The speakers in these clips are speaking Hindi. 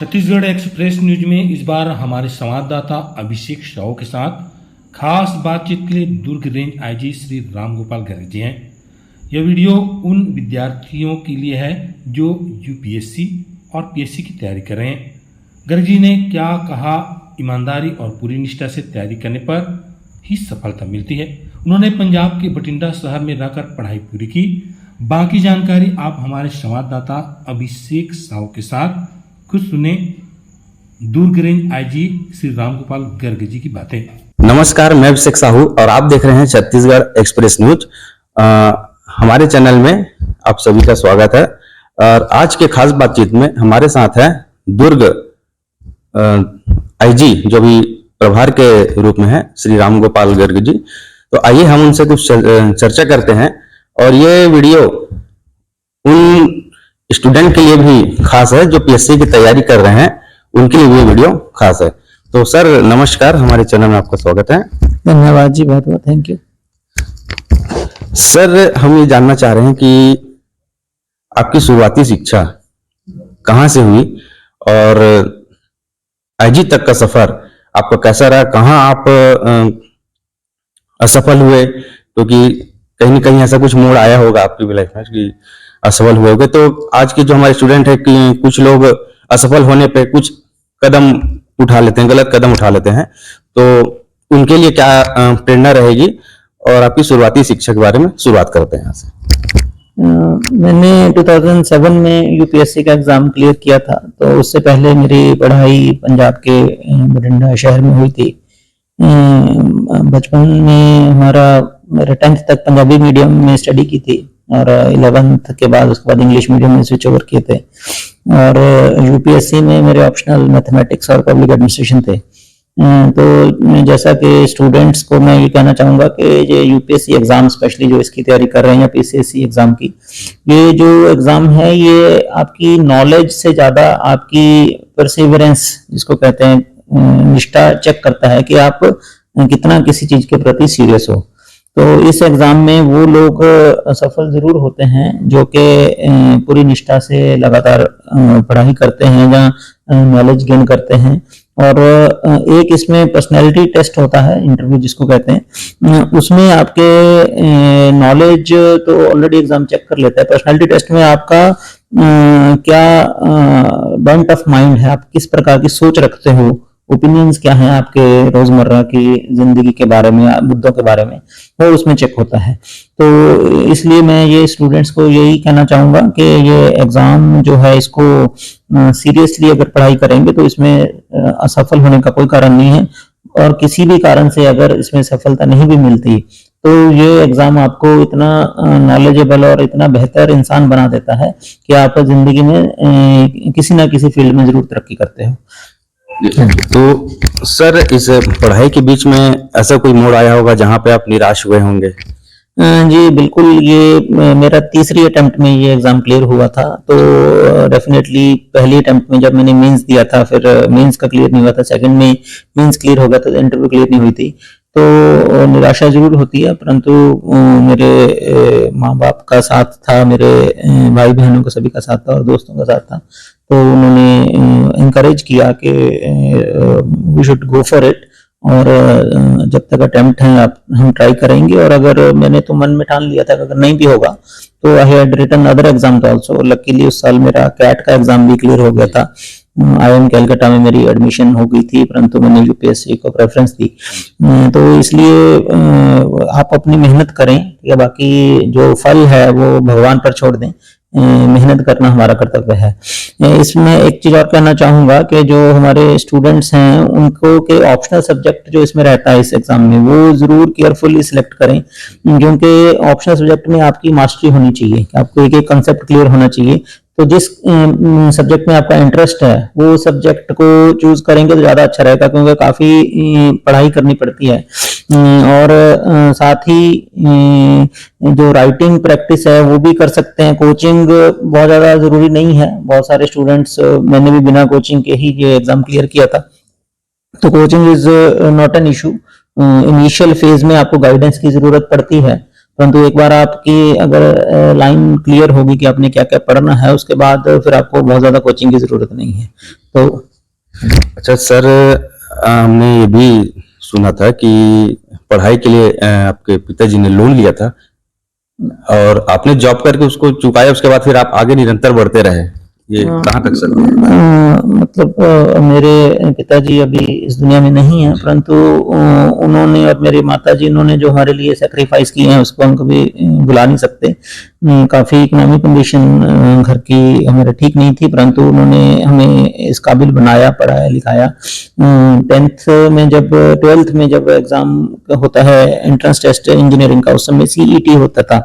छत्तीसगढ़ एक्सप्रेस न्यूज में इस बार हमारे संवाददाता अभिषेक साहू के साथ खास बातचीत के लिए दुर्ग रेंज आईजी श्री रामगोपाल गर्ग जी हैं। यह वीडियो उन विद्यार्थियों के लिए है जो यूपीएससी और पीएससी की तैयारी कर रहे हैं। गर्ग जी ने क्या कहा, ईमानदारी और पूरी निष्ठा से तैयारी करने पर ही सफलता मिलती है। उन्होंने पंजाब के बठिंडा शहर में रहकर पढ़ाई पूरी की। बाकी जानकारी आप हमारे संवाददाता अभिषेक साहू के साथ कुछ सुने। दुर्ग रेंज आईजी श्री रामगोपाल गर्ग जी की बातें। नमस्कार, मैं अभिषेक साहू और आप देख रहे हैं छत्तीसगढ़ एक्सप्रेस न्यूज। हमारे चैनल में आप सभी का स्वागत है। और आज के खास बातचीत में हमारे साथ है दुर्ग आईजी जो भी प्रभार के रूप में है श्री रामगोपाल गर्ग जी। तो आइए हम उनसे कुछ चर्चा करते हैं। और ये वीडियो उन स्टूडेंट के लिए भी खास है जो पीएससी की तैयारी कर रहे हैं, उनके लिए भी वीडियो खास है। तो सर नमस्कार, हमारे चैनल में आपका स्वागत है। धन्यवाद जी, बहुत बहुत थैंक यू। सर हम ये जानना चाह रहे हैं कि आपकी शुरुआती शिक्षा कहाँ से हुई और आईजी तक का सफर आपका कैसा रहा, कहाँ आप असफल हुए, क्योंकि कहीं न कहीं ऐसा कुछ मोड़ आया होगा आपकी भी लाइफ में कि असफल हुए होंगे। तो आज के जो हमारे स्टूडेंट है कि कुछ लोग असफल होने पे कुछ कदम उठा लेते हैं, गलत कदम उठा लेते हैं, तो उनके लिए क्या प्रेरणा रहेगी और आपकी शुरुआती शिक्षा के बारे में शुरुआत करते हैं यहाँ से। मैंने 2007 में यूपीएससी का एग्जाम क्लियर किया था। तो उससे पहले मेरी पढ़ाई पंजाब के बठिंडा शहर में हुई थी। बचपन में मेरा 10th तक पंजाबी मीडियम में स्टडी की थी और 11th के बाद उसके बाद इंग्लिश मीडियम में स्विच ओवर किए थे। और यूपीएससी में मेरे ऑप्शनल मैथमेटिक्स और पब्लिक एडमिनिस्ट्रेशन थे। तो जैसा कि स्टूडेंट्स को मैं ये कहना चाहूँगा कि ये यूपीएससी एग्ज़ाम स्पेशली जो इसकी तैयारी कर रहे हैं या पीसीएससी एग्ज़ाम की, ये जो एग्ज़ाम है ये आपकी नॉलेज से ज़्यादा आपकी परसिवरेंस जिसको कहते हैं निष्ठा चेक करता है कि आप कितना किसी चीज़ के प्रति सीरियस हो। तो इस एग्जाम में वो लोग सफल जरूर होते हैं जो कि पूरी निष्ठा से लगातार पढ़ाई करते हैं या नॉलेज गेन करते हैं। और एक इसमें पर्सनैलिटी टेस्ट होता है, इंटरव्यू जिसको कहते हैं, उसमें आपके नॉलेज तो ऑलरेडी एग्जाम चेक कर लेता है। पर्सनैलिटी टेस्ट में आपका क्या बेंट ऑफ माइंड है, आप किस प्रकार की सोच रखते हो, ओपिनियंस क्या हैं आपके रोजमर्रा की जिंदगी के बारे में, मुद्दों के बारे में, वो उसमें चेक होता है। तो इसलिए मैं ये स्टूडेंट्स को यही कहना चाहूँगा कि ये एग्ज़ाम जो है इसको सीरियसली अगर पढ़ाई करेंगे तो इसमें असफल होने का कोई कारण नहीं है। और किसी भी कारण से अगर इसमें सफलता नहीं भी मिलती तो ये एग्ज़ाम आपको इतना नॉलेजेबल और इतना बेहतर इंसान बना देता है कि आप जिंदगी में किसी ना किसी फील्ड में जरूर तरक्की करते हो। तो सर इस पढ़ाई के बीच में ऐसा कोई मोड़ आया होगा जहां पे आप निराश हुए होंगे? जी बिल्कुल, ये मेरा तीसरी अटेम्प्ट में ये एग्जाम क्लियर हुआ था। तो डेफिनेटली पहली अटेम्प्ट में जब मैंने मेंस दिया था, फिर मेंस का क्लियर नहीं हुआ था, सेकंड में मेंस क्लियर हो गया था, इंटरव्यू क्लियर नहीं हुई थी। तो निराशा जरूर होती है, परंतु मेरे माँ बाप का साथ था, मेरे भाई बहनों का सभी का साथ था और दोस्तों का साथ था। तो उन्होंने इनकरेज किया कि we should go for it और जब तक अटेम्प्ट है आप हम ट्राई करेंगे। और अगर मैंने तो मन में ठान लिया था कि अगर नहीं भी होगा तो I had written other exam also. Luckily उस साल मेरा कैट का एग्जाम भी क्लियर हो गया था। IIM कैलकाटा में मेरी एडमिशन हो गई थी, परंतु मैंने यूपीएससी को प्रेफरेंस दी। तो इसलिए आप अपनी मेहनत करें या बाकी जो फल है वो भगवान पर छोड़ दें। मेहनत करना हमारा कर्तव्य है। इसमें एक चीज और कहना चाहूंगा कि जो हमारे स्टूडेंट्स हैं उनको के ऑप्शनल सब्जेक्ट जो इसमें रहता है इस एग्जाम में वो जरूर केयरफुली सिलेक्ट करें, क्योंकि ऑप्शनल सब्जेक्ट में आपकी मास्टरी होनी चाहिए, आपको एक एक कंसेप्ट क्लियर होना चाहिए। तो जिस सब्जेक्ट में आपका इंटरेस्ट है वो सब्जेक्ट को चूज करेंगे तो ज्यादा अच्छा रहेगा, क्योंकि काफी पढ़ाई करनी पड़ती है। और साथ ही जो राइटिंग प्रैक्टिस है वो भी कर सकते हैं। कोचिंग बहुत ज्यादा जरूरी नहीं है। बहुत सारे स्टूडेंट्स, मैंने भी बिना कोचिंग के ही ये एग्जाम क्लियर किया था। तो coaching is not an issue. Initial phase में आपको गाइडेंस की जरूरत पड़ती है परंतु एक बार आपकी अगर लाइन क्लियर होगी कि आपने क्या क्या पढ़ना है, उसके बाद फिर आपको बहुत ज्यादा कोचिंग की जरूरत नहीं है। तो अच्छा सर, हमने ये भी सुना था कि पढ़ाई के लिए आपके पिताजी ने लोन लिया था और आपने जॉब करके उसको चुकाया, उसके बाद फिर आप आगे निरंतर बढ़ते रहे, ये कहाँ तक सर? मतलब मेरे पिताजी अभी इस दुनिया में नहीं है, परंतु उन्होंने और मेरी माताजी, इन्होंने जो हमारे लिए सेक्रीफाइस किए हैं उसको हम कभी भुला नहीं सकते। काफी इकोनॉमिक कंडीशन घर की हमारे ठीक नहीं थी, परंतु उन्होंने हमें इस काबिल बनाया, पढ़ाया लिखाया। 10th में जब 12th में जब एग्जाम होता है एंट्रेंस टेस्ट इंजीनियरिंग का, उस समय CET होता था,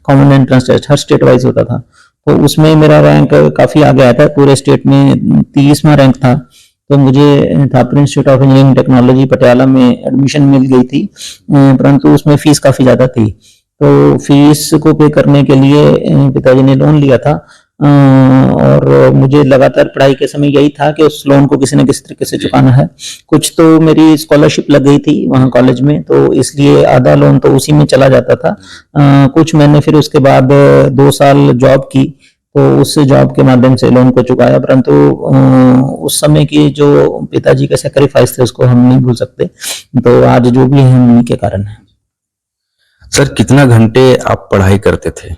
कॉमन एंट्रेंस टेस्ट, हर स्टेट वाइज होता था। तो उसमें मेरा रैंक काफी आगे आया था, पूरे स्टेट में 30वां रैंक था। तो मुझे Thapar institute of engineering technology Patiala में एडमिशन मिल गई थी, परंतु उसमें फीस काफी ज्यादा थी। तो फीस को पे करने के लिए पिताजी ने लोन लिया था, और मुझे लगातार पढ़ाई के समय यही था कि उस लोन को किसी न किसी तरीके से चुकाना है। कुछ तो मेरी स्कॉलरशिप लग गई थी वहाँ कॉलेज में, तो इसलिए आधा लोन तो उसी में चला जाता था। कुछ मैंने फिर उसके बाद 2 साल जॉब की, तो उस जॉब के माध्यम से लोन को चुकाया, परंतु उस समय की जो पिताजी के सेक्रीफाइस थे उसको हम नहीं भूल सकते। तो आज जो भी है उन्हीं के कारण है। सर कितना घंटे आप पढ़ाई करते थे?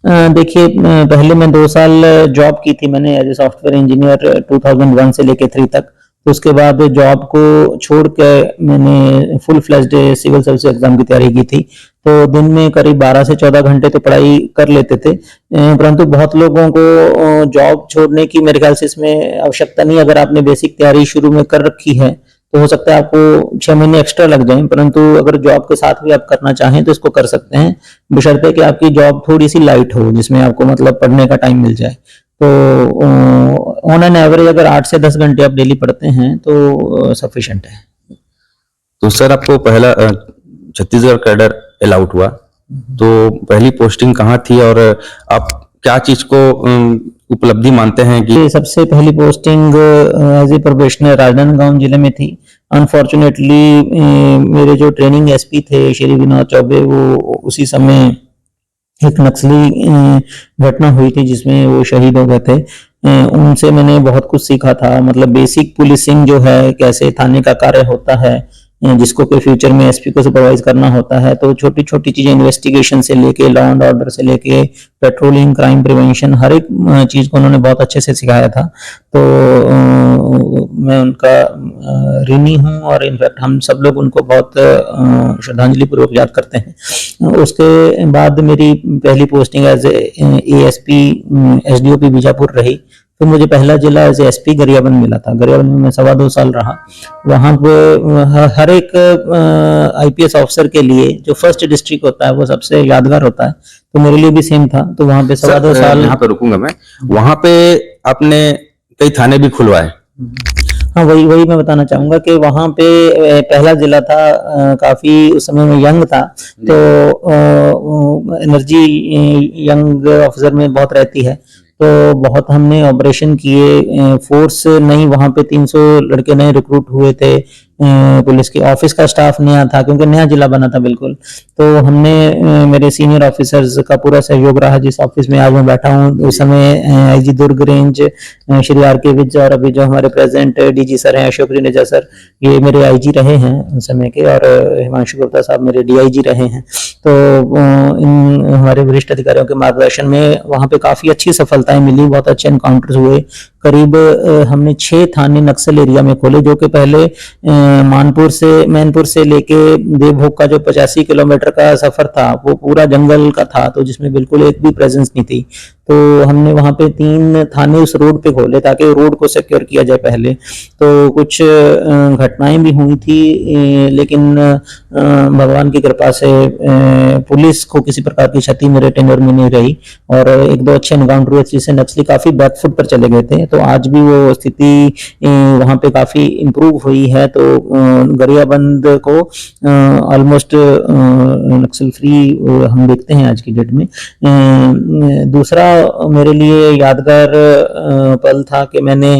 देखिए, पहले मैं 2 साल जॉब की थी मैंने एज ए सॉफ्टवेयर इंजीनियर 2001 से लेके 3 तक। तो उसके बाद जॉब को छोड़ के मैंने full fledged civil service exam की तैयारी की थी। तो दिन में करीब 12 से 14 घंटे तो पढ़ाई कर लेते थे, परंतु बहुत लोगों को जॉब छोड़ने की मेरे ख्याल से इसमें आवश्यकता नहीं। अगर आपने बेसिक तैयारी शुरू में कर रखी है तो हो सकता है आपको 6 महीने एक्स्ट्रा लग जाएं, परंतु अगर जॉब के साथ भी आप करना चाहें तो इसको कर सकते हैं, बशर्ते कि आपकी जॉब थोड़ी सी लाइट हो, जिसमें आपको मतलब पढ़ने का टाइम मिल जाए। तो ऑन एन एवरेज अगर 8 से 10 घंटे आप डेली पढ़ते हैं तो सफिशिएंट है। तो सर आपको पहला छत्तीसगढ़ कैडर अलाउट हुआ, तो पहली पोस्टिंग कहाँ थी और आप क्या चीज को उपलब्धि मानते हैं कि? सबसे पहली posting as a probationer Rajnandgaon जिले में थी। अनफॉर्चुनेटली मेरे जो ट्रेनिंग SP थे श्री विनोद चौबे, वो उसी समय एक नक्सली घटना हुई थी जिसमें वो शहीद हो गए थे। उनसे मैंने बहुत कुछ सीखा था, मतलब बेसिक पुलिसिंग जो है, कैसे थाने का कार्य होता है, जिसको कि फ्यूचर में SP को सुपरवाइज करना होता है। तो छोटी छोटी चीजें, इन्वेस्टिगेशन से लेके लॉ एंड ऑर्डर से लेके पेट्रोलिंग, क्राइम प्रिवेंशन, हर एक चीज को उन्होंने बहुत अच्छे से सिखाया था। तो मैं उनका ऋणी हूँ, और इनफैक्ट हम सब लोग उनको बहुत श्रद्धांजलि पूर्वक याद करते हैं। उसके बाद मेरी पहली posting as ASP SDOP Bijapur रही। फिर मुझे पहला जिला एज SP गरियाबंद मिला था। गरियाबंद में मैं 2.25 साल रहा। वहाँ पे हर एक IPS ऑफिसर के लिए जो फर्स्ट डिस्ट्रिक्ट होता है वो सबसे यादगार होता है, तो मेरे लिए भी सेम था। तो वहाँ पे 2.25 साल। यहाँ पे रुकूंगा मैं। वहाँ पे आपने कई थाने भी खुलवाए। हाँ, वही मैं बताना चाहूंगा कि वहाँ पे पहला जिला था, काफी उस समय में यंग था, तो एनर्जी यंग ऑफिसर में बहुत रहती है। तो बहुत हमने ऑपरेशन किए, फोर्स नहीं, वहाँ पे 300 लड़के नए रिक्रूट हुए थे। पुलिस के ऑफिस का स्टाफ नया था क्योंकि नया जिला बना था बिल्कुल। तो हमने, मेरे सीनियर ऑफिसर्स का पूरा सहयोग रहा। जिस ऑफिस में आज मैं बैठा हूँ, उस समय IG दुर्ग रेंज श्री RK विज, और अभी जो हमारे प्रेजेंट DG सर हैं अशोक रिनेजा सर, ये मेरे IG रहे हैं उस समय के, और हिमांशु गुप्ता साहब मेरे DIG रहे हैं। तो इन हमारे वरिष्ठ अधिकारियों के मार्गदर्शन में वहाँ पे काफी अच्छी सफलताएं मिली, बहुत अच्छे एनकाउंटर्स हुए। करीब हमने 6 थाने नक्सल एरिया में खोले, जो कि पहले मैनपुर से लेके देवभोग का जो 85 किलोमीटर का सफर था वो पूरा जंगल का था, तो जिसमें बिल्कुल एक भी प्रेजेंस नहीं थी। तो हमने वहाँ पे 3 थाने उस रोड पे खोले ताकि रोड को सिक्योर किया जाए पहले। तो कुछ घटनाएं भी हुई थी, लेकिन भगवान की कृपा से पुलिस को किसी प्रकार की क्षति मेरे टेन्योर में नहीं रही, और 1-2 अच्छे एनकाउंटर हुए जिससे नक्सली काफी बैकफुट पर चले गए थे। तो आज भी वो स्थिति वहाँ पे काफी इम्प्रूव हुई है। तो गरियाबंद को ऑलमोस्ट नक्सल फ्री हम देखते हैं आज की डेट में। दूसरा मेरे लिए यादगार पल था कि मैंने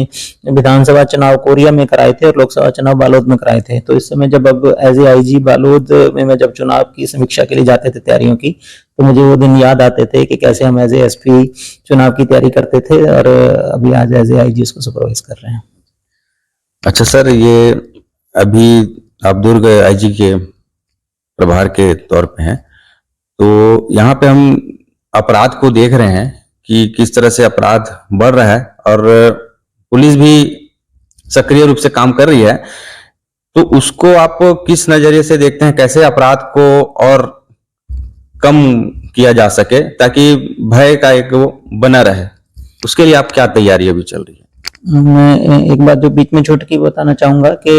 विधानसभा चुनाव कोरिया में कराए थे और लोकसभा चुनाव बालोद में कराए थे। तो इस समय जब अब एज ए आईजी बालोद में मैं जब चुनाव की समीक्षा के लिए जाते थे तैयारियों की, तो मुझे वो दिन याद आते थे कि कैसे हम एज ए एसपी चुनाव की तैयारी करते थे और अभी आज एज ए आईजी उसको सुपरवाइज कर रहे हैं। अच्छा सर, ये अभी आप दुर्ग आईजी के प्रभार के तौर पे हैं, तो यहाँ पे हम अपराध को देख रहे हैं कि किस तरह से अपराध बढ़ रहा है और पुलिस भी सक्रिय रूप से काम कर रही है। तो उसको आप किस नजरिए से देखते हैं, कैसे अपराध को और कम किया जा सके ताकि भय का एक वो बना रहे, उसके लिए आप क्या तैयारी अभी चल रही है? मैं एक बात जो बीच में छोटी की बताना चाहूंगा कि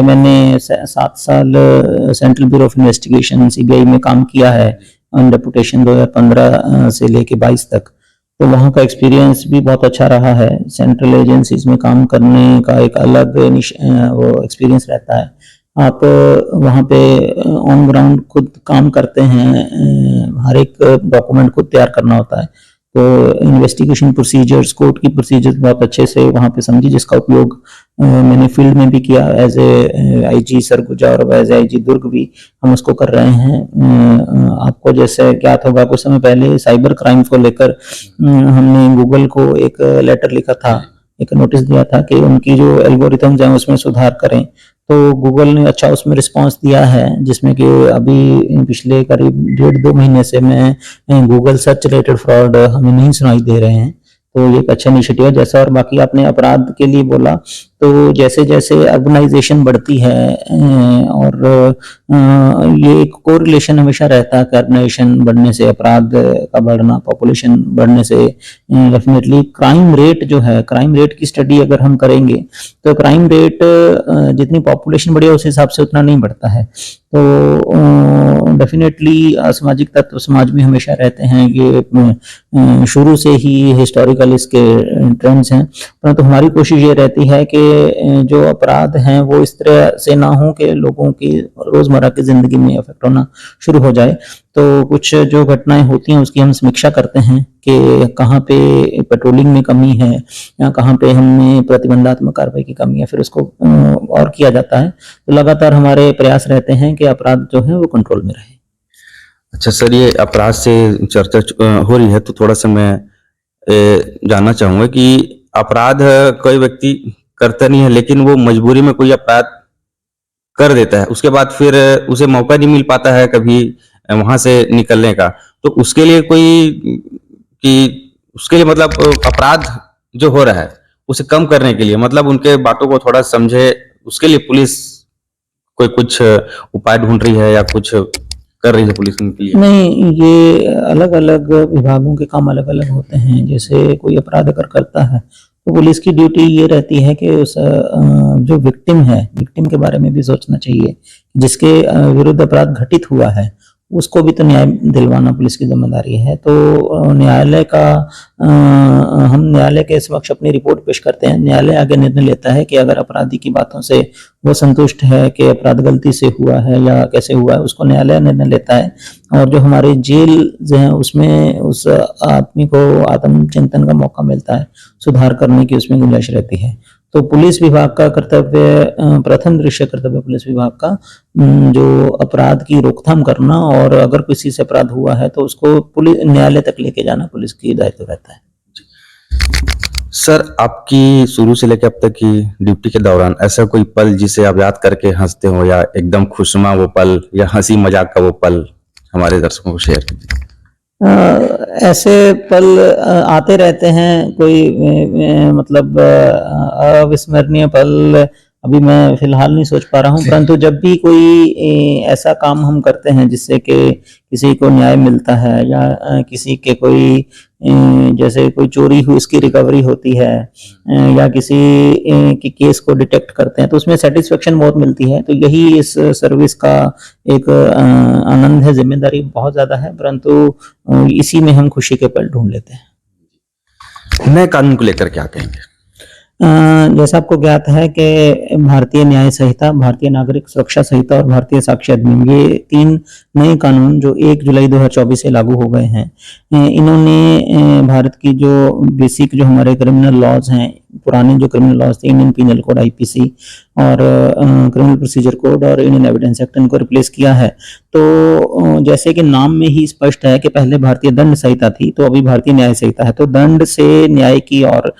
मैंने 7 साल central bureau of investigation CBI में काम किया है ऑन डेपुटेशन 2015 से लेके 22 तक। तो वहाँ का एक्सपीरियंस भी बहुत अच्छा रहा है। सेंट्रल एजेंसीज में काम करने का एक अलग वो एक्सपीरियंस रहता है। आप वहाँ पे ऑन ग्राउंड खुद काम करते हैं, हर एक डॉक्यूमेंट खुद तैयार करना होता है। तो इन्वेस्टिगेशन प्रोसीजर्स, कोर्ट की प्रोसीजर्स बहुत अच्छे से वहाँ पे समझी, जिसका उपयोग मैंने फील्ड में भी किया एज ए आईजी सरगुजा और एज ए आईजी दुर्ग भी हम उसको कर रहे हैं। आपको जैसे ज्ञात होगा, कुछ समय पहले साइबर क्राइम को लेकर हमने गूगल को एक लेटर लिखा था, एक नोटिस दिया था कि उनकी जो एल्गोरिथम्स हैं उसमें सुधार करें। तो गूगल ने अच्छा उसमें रिस्पांस दिया है, जिसमें कि अभी पिछले करीब 1.5-2 महीने से मैं गूगल सर्च रिलेटेड फ्रॉड हमें नहीं सुनाई दे रहे हैं। तो ये एक अच्छा इनिशिएटिव है। जैसा और बाकी आपने अपराध के लिए बोला, तो जैसे जैसे अर्बनाइजेशन बढ़ती है और ये एक कोरिलेशन हमेशा रहता है कि अर्बनाइजेशन बढ़ने से अपराध का बढ़ना, पॉपुलेशन बढ़ने से डेफिनेटली क्राइम रेट जो है, क्राइम रेट की स्टडी अगर हम करेंगे तो क्राइम रेट जितनी पॉपुलेशन बढ़ी है उस हिसाब से उतना नहीं बढ़ता है। तो डेफिनेटली असामाजिक तत्व समाज में हमेशा रहते हैं, ये शुरू से ही हिस्टोरिकल इसके ट्रेंड्स हैं। परंतु हमारी कोशिश ये रहती है कि जो अपराध हैं वो इस तरह से ना हो कि लोगों की रोजमर्रा की जिंदगी में इफेक्ट होना शुरू हो जाए। तो कुछ जो घटनाएं होती हैं उसकी हम समीक्षा करते हैं कि कहाँ पे पेट्रोलिंग में कमी है या कहाँ पे हमें प्रतिबंधात्मक कार्रवाई की कमी है, फिर उसको और किया जाता है। तो लगातार हमारे प्रयास रहते हैं कि अपराध जो है वो कंट्रोल में रहे। अच्छा सर, ये अपराध से चर्चा हो रही है तो थोड़ा सा मैं जानना चाहूंगा कि अपराध कोई व्यक्ति करता नहीं है, लेकिन वो मजबूरी में कोई अपराध कर देता है, उसके बाद फिर उसे मौका नहीं मिल पाता है कभी वहां से निकलने का। तो उसके लिए उसके लिए मतलब अपराध जो हो रहा है उसे कम करने के लिए, मतलब उनके बातों को थोड़ा समझे, उसके लिए पुलिस कोई कुछ उपाय ढूंढ रही है या कुछ कर रही है पुलिस उनके लिए? नहीं, ये अलग अलग विभागों के काम अलग अलग होते हैं। जैसे कोई अपराध अगर करता है तो पुलिस की ड्यूटी ये रहती है कि उस जो विक्टिम है, विक्टिम के बारे में भी सोचना चाहिए, जिसके विरुद्ध अपराध घटित हुआ है उसको भी तो न्याय दिलवाना पुलिस की जिम्मेदारी है। तो न्यायालय का हम न्यायालय के समक्ष अपनी रिपोर्ट पेश करते हैं। न्यायालय आगे निर्णय लेता है कि अगर अपराधी की बातों से वो संतुष्ट है कि अपराध गलती से हुआ है या कैसे हुआ है, उसको न्यायालय निर्णय लेता है। और जो हमारे जेल जो है उसमें उस आदमी को आत्मचिंतन का मौका मिलता है, सुधार करने की उसमें गुंजाइश रहती है। तो पुलिस विभाग का कर्तव्य, प्रथम दृश्य कर्तव्य पुलिस विभाग का जो अपराध की रोकथाम करना, और अगर किसी से अपराध हुआ है तो उसको पुलिस न्यायालय तक लेके जाना पुलिस की दायित्व रहता है। सर, आपकी शुरू से लेकर अब तक की ड्यूटी के दौरान ऐसा कोई पल जिसे आप याद करके हंसते हो, या एकदम खुशनुमा वो पल या हंसी मजाक का वो पल हमारे दर्शकों को शेयर कीजिए। ऐसे पल आते रहते हैं, कोई मतलब अविस्मरणीय पल अभी मैं फिलहाल नहीं सोच पा रहा हूँ। परंतु जब भी कोई ऐसा काम हम करते हैं जिससे कि किसी को न्याय मिलता है या किसी के कोई जैसे कोई चोरी हुई उसकी रिकवरी होती है या किसी के केस को डिटेक्ट करते हैं, तो उसमें सेटिस्फेक्शन बहुत मिलती है। तो यही इस सर्विस का एक आनंद है। जिम्मेदारी बहुत ज्यादा है, परंतु इसी में हम खुशी के पल ढूंढ लेते हैं। नए कानून को लेकर क्या कहेंगे? जैसा आपको ज्ञात है कि भारतीय न्याय संहिता, भारतीय नागरिक सुरक्षा संहिता और भारतीय साक्ष्य अधिनियम, ये 3 नए कानून जो 1 जुलाई 2024 से लागू हो गए हैं, इन्होंने भारत की जो बेसिक जो हमारे क्रिमिनल लॉज हैं, पुराने जो क्रिमिनल लॉज थे, इंडियन पीनल कोड आईपीसी और क्रिमिनल प्रोसीजर कोड और इंडियन एविडेंस एक्ट, इनको रिप्लेस किया है। तो जैसे कि नाम में ही स्पष्ट है कि पहले भारतीय दंड संहिता थी, तो अभी भारतीय न्याय संहिता है। तो दंड से न्याय की और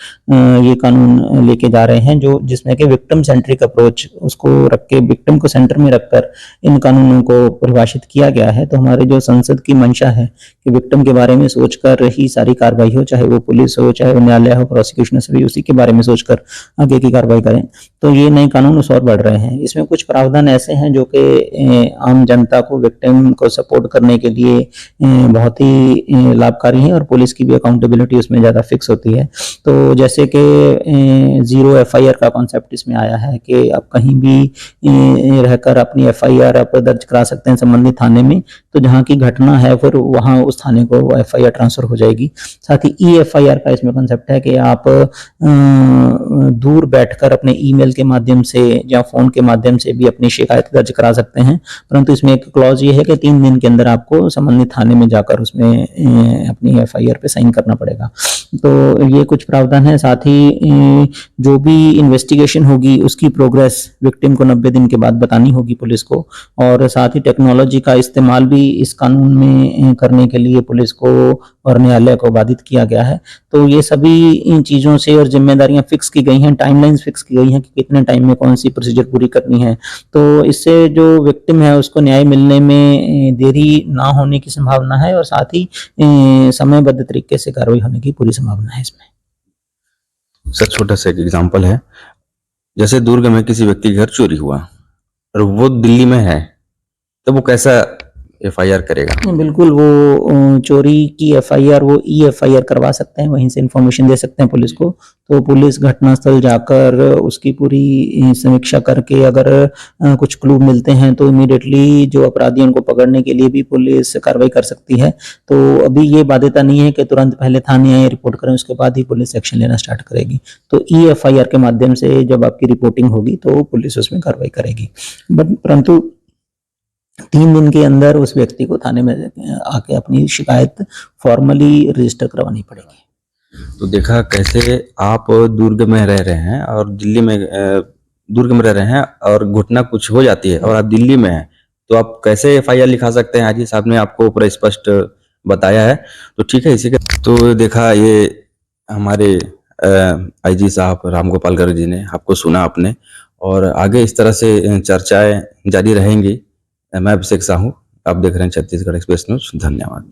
ये कानून लेके जा रहे हैं, जो जिसमें कि विक्टिम सेंट्रिक अप्रोच उसको रख के, विक्टिम को सेंटर में रखकर इन कानूनों को परिभाषित किया गया है। तो हमारे जो संसद की मंशा है कि विक्टिम के बारे में सोचकर ही सारी कार्रवाई हो, चाहे वो पुलिस हो, चाहे वो न्यायालय हो, प्रोसिक्यूशन सभी उसी के बारे में सोचकर आगे की कार्रवाई करें, तो ये नए कानून उस और बढ़ रहे हैं। इसमें कुछ प्रावधान ऐसे हैं जो कि आम जनता को, विक्टिम को सपोर्ट करने के लिए बहुत ही लाभकारी हैं और पुलिस की भी अकाउंटेबिलिटी उसमें ज़्यादा फिक्स होती है। तो जैसे कि 0 एफआईआर का कॉन्सेप्ट इसमें आया है कि आप कहीं भी रहकर अपनी एफआईआर आप दर्ज करा सकते हैं संबंधित थाने में, तो जहाँ की घटना है फिर वहाँ उस थाने को वो एफआईआर ट्रांसफर हो जाएगी। साथ ही ईएफआईआर का इसमें कॉन्सेप्ट है कि आप दूर बैठकर अपने ईमेल के माध्यम से या फोन के माध्यम से भी अपनी शिकायत दर्ज करा सकते हैं, परंतु इसमें एक क्लॉज ये है कि 3 दिन के अंदर आपको संबंधित थाने में जाकर उसमें अपनी एफआईआर पे साइन करना पड़ेगा। तो ये कुछ प्रावधान है। साथ ही जो भी इन्वेस्टिगेशन होगी उसकी प्रोग्रेस विक्टिम को 90 दिन के बाद बतानी होगी पुलिस को, और साथ ही टेक्नोलॉजी का इस्तेमाल भी इस कानून में करने के लिए पुलिस को और न्यायालय को बाधित किया गया है। तो ये सभी इन चीज़ों से और जिम्मेदारियां फिक्स की गई हैं, टाइमलाइंस फिक्स की गई हैं कि कितने टाइम में कौन सी प्रोसीजर पूरी करनी है। तो इससे जो विक्टिम है उसको न्याय मिलने में देरी ना होने की संभावना है और साथ ही समयबद्ध तरीके से कार्रवाई होने की पूरी संभावना है इसमें। सर छोटा सा एक एग्जाम्पल है, जैसे दुर्ग में किसी व्यक्ति के घर चोरी हुआ और वो दिल्ली में है, तो वो कैसा एफआईआर करेगा? बिल्कुल, वो चोरी की एफआईआर वो ईएफआईआर करवा सकते हैं, वहीं से इंफॉर्मेशन दे सकते हैं पुलिस को। तो पुलिस घटनास्थल जाकर उसकी पूरी समीक्षा करके अगर कुछ क्लू मिलते हैं तो इमीडिएटली जो अपराधी उनको पकड़ने के लिए भी पुलिस कार्रवाई कर सकती है। तो अभी ये बाध्यता नहीं है कि तुरंत पहले थाने आए रिपोर्ट करें उसके बाद ही पुलिस एक्शन लेना स्टार्ट करेगी। तो ईएफआईआर के माध्यम से जब आपकी रिपोर्टिंग होगी तो पुलिस उसमें कार्रवाई करेगी, परंतु 3 दिन के अंदर उस व्यक्ति को थाने में आके अपनी शिकायत फॉर्मली रजिस्टर करवानी पड़ेगी। तो देखा कैसे आप दुर्ग में रह रहे हैं और दिल्ली में दुर्ग में रह रहे हैं और घटना कुछ हो जाती है और आप दिल्ली में हैं, तो आप कैसे एफआईआर लिखा सकते हैं? आईजी साहब ने आपको पूरा स्पष्ट बताया है। तो ठीक है, इसी के तो देखा ये हमारे आईजी साहब रामगोपाल गर्ग जी ने आपको सुना आपने, और आगे इस तरह से चर्चाएं जारी रहेंगी। मैं अभिषेक साहू, आप देख रहे हैं छत्तीसगढ़ एक्सप्रेस न्यूज। धन्यवाद।